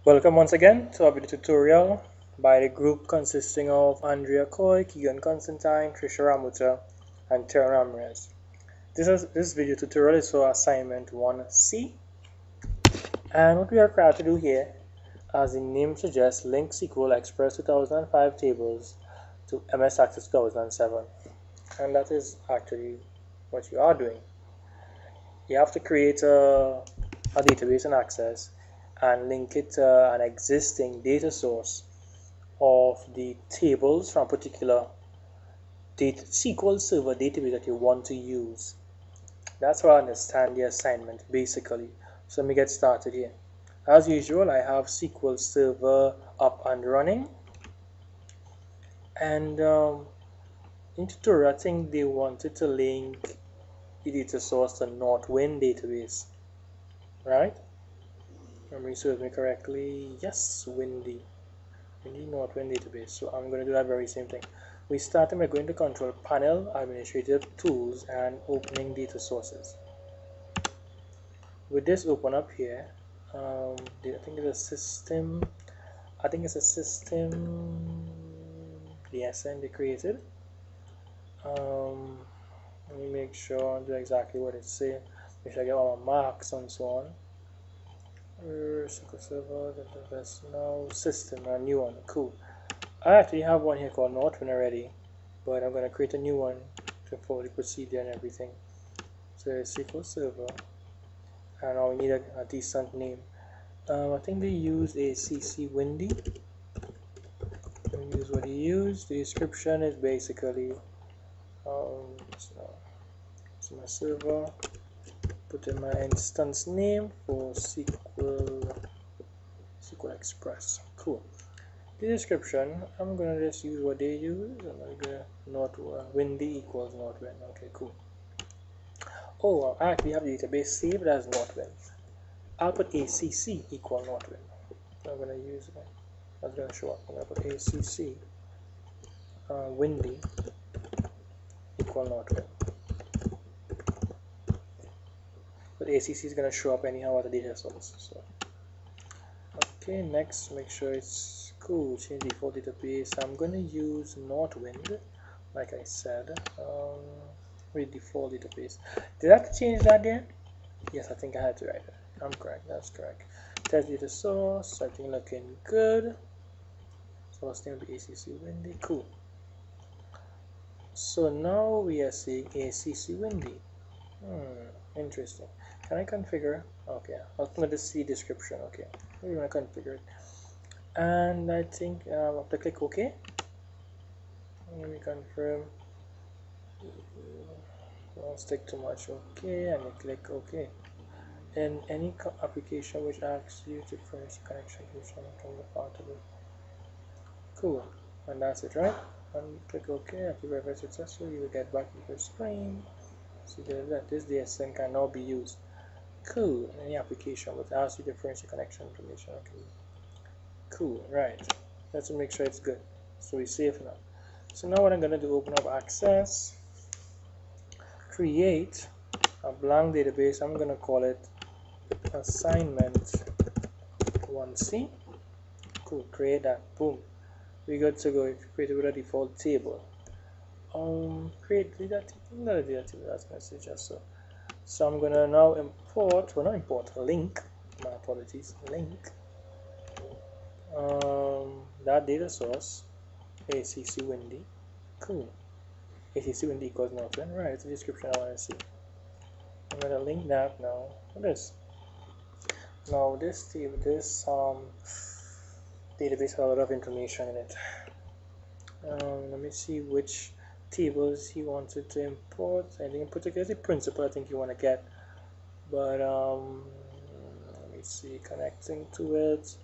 Welcome once again to our video tutorial by the group consisting of Andrea Coy, Keegan Constantine, Trisha Ramuta, and Tara Ramirez. This video tutorial is for assignment 1C, and what we are required to do here, as the name suggests, link SQL Express 2005 tables to MS Access 2007, and that is actually what you are doing. You have to create a database in Access and link it to an existing data source of the tables from a particular SQL Server database that you want to use. That's how I understand the assignment basically. So let me get started here. As usual, I have SQL Server up and running, and in tutorial I think they wanted to link the data source to Northwind database, right? Memory serves me correctly. Yes, Windy Northwind database. So I'm going to do that very same thing. We started by going to Control Panel, Administrative Tools, and opening data sources. With this open up here, I think it's a system. I think it's a system. The SN they created. Let me make sure I do exactly what it says. Make sure I get all my marks and so on. SQL Server, that's now system, a new one. Cool. I actually have one here called Northwind already, but I'm going to create a new one to follow the procedure and everything. So SQL Server, and now we need a decent name. I think they use a CC Windy. Use what he used. The description is basically so my server. Put in my instance name for SQL Express. Cool. The description, I'm gonna just use what they use. I'm gonna Windy equals Northwind. Okay, cool. Oh, I actually have the database saved as Northwind. I'll put ACC equal Northwind. So I'm gonna use that. That's gonna show up. I'm gonna put ACC Windy equal Northwind. But ACC is going to show up anyhow at the data source. So, okay, next, make sure it's cool. Change default database. I'm going to use Northwind, like I said, with default database. Did I have to change that there? Yes, I think I had to write it. I'm correct. That's correct. Test data source. I think looking good. Source name will be ACC Windy. Cool. So now we are seeing ACC Windy. Interesting. Can I configure? Okay, I'm going to see description. Okay, we're going to configure it, and I think I have to click OK. Let me confirm. Don't stick too much. Okay, and you click OK. In any application which asks you to furnish a connection to from the part of it. Cool, and that's it, right? And click OK. After you verify successful, you will get back to your screen. See that this DSN can now be used. Cool. In any application which asks you to furnish your connection information. Okay. Cool. Right. Let's make sure it's good. So we're safe now. So now what I'm gonna do, open up Access, create a blank database. I'm gonna call it assignment 1C. Cool. Create that. Boom. We're good to go. Create it with a default table. Create data table. Not a data table. That's message just so. So I'm gonna now import, well not import, link, my apologies, link that data source, ACC Windy. Cool. ACC Windy equals Northwind. Right, it's the description I want to see. I'm gonna link that now. Look at this. Now this database has a lot of information in it. Let me see which tables he wanted to import. I think in particular the principal I think you want to get, but let me see, connecting to it,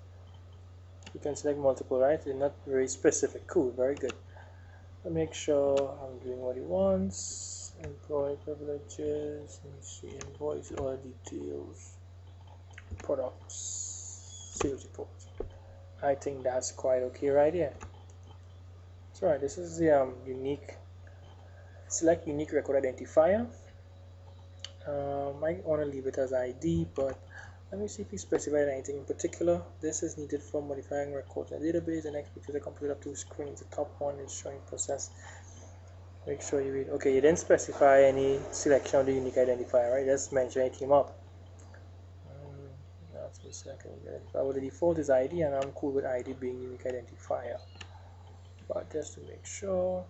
you can select multiple, right? They're not very specific. Cool, very good. I'll make sure I'm doing what he wants. Employee privileges, let me see, invoice, all details, products, sales report. I think that's quite okay right here. So right, this is the unique, select unique record identifier. I want to leave it as ID, but Let me see if we specified anything in particular. This is needed for modifying records in a database. The next picture is a computer up two screens. The top one is showing process. Make sure you read. Okay, you didn't specify any selection of the unique identifier, right? Just mention it came up. That's the second identifier. Well, the default is ID, and I'm cool with ID being unique identifier. But just to make sure,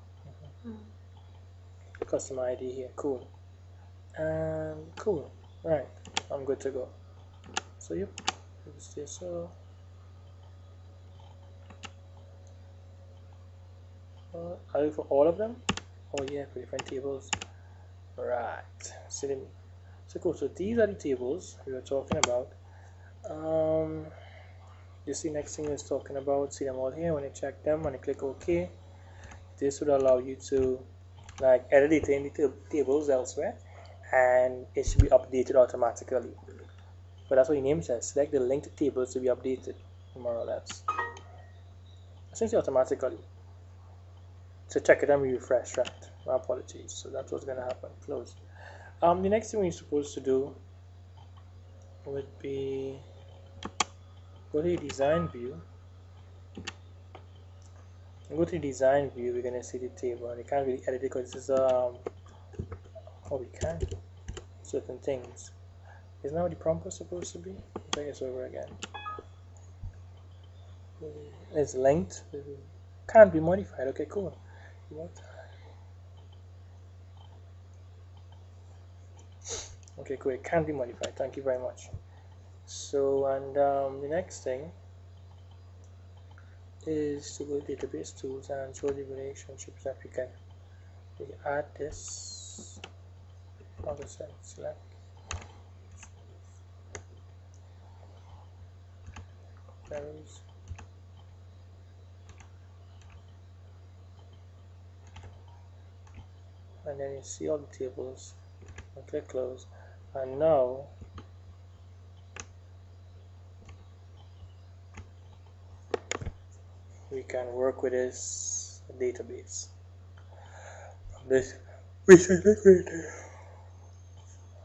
custom ID here, cool. And cool, right? I'm good to go. So yep, stay so. Are you for all of them? Oh yeah, for different tables. Right. So cool. So these are the tables we were talking about. You see, next thing is talking about. See them all here. When you check them, when you click OK, this would allow you to like edit it in the tables elsewhere, and it should be updated automatically. But that's what your name says. Select the linked tables to be updated, more or less. Essentially automatically. So check it and refresh, right? My apologies. So that's what's gonna happen. Close. The next thing we're supposed to do would be go to the design view. Go to the design view. We're gonna see the table, and you can't really edit it because this is oh, we can certain things. Isn't that what the prompt was supposed to be? Bring this over again. It's linked. Can't be modified. Okay, cool. What? Okay, cool. It can be modified. Thank you very much. So, and the next thing is to go to database tools and show the relationships that we can. We add this. Select. Values. And then you see all the tables. And click close. And now we can work with this database.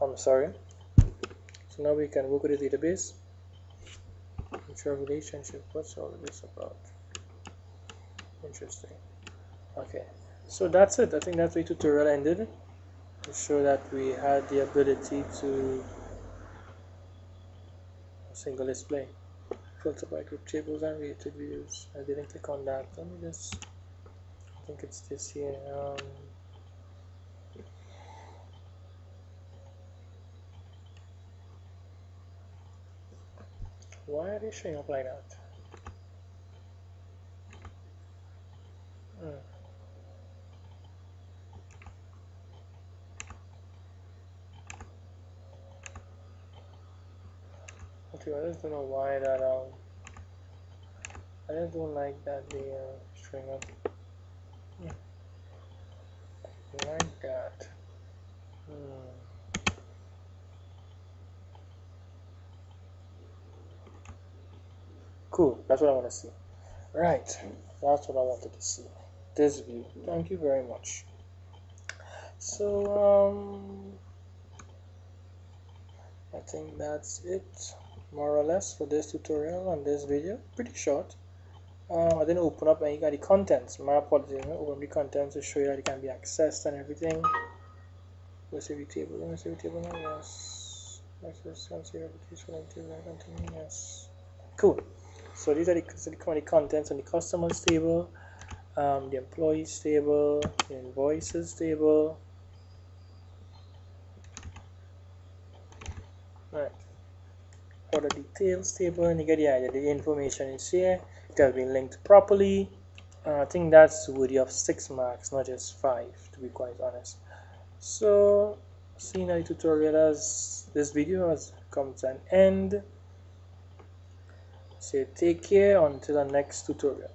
I'm sorry. So now we can work with the database. Mutual relationship. What's all this about? Interesting. Okay. So that's it. I think that's the tutorial ended. To show that we had the ability to single display, filter by group tables and related views. I didn't click on that. Let me just, I think it's this here. Why are they showing up like that? Okay, I just don't know why that I just don't like that they showing up like that. Cool, that's what I want to see. Right, that's what I wanted to see. This view. Thank you very much. So I think that's it, more or less, for this tutorial and this video. Pretty short. I didn't open up any of the contents. My apologies. I didn't open up the contents to show you that it can be accessed and everything. Let's see the table. Let me see the table now. Yes. Access and see reputation table. Continue. Yes. Cool. So these are the contents on the customers table, the employees table, the invoices table. Right. Order details table, and you get the idea. The information is here. It has been linked properly. I think that's worthy of 6 marks, not just 5, to be quite honest. So, seeing the tutorial as this video has come to an end. So take care until the next tutorial.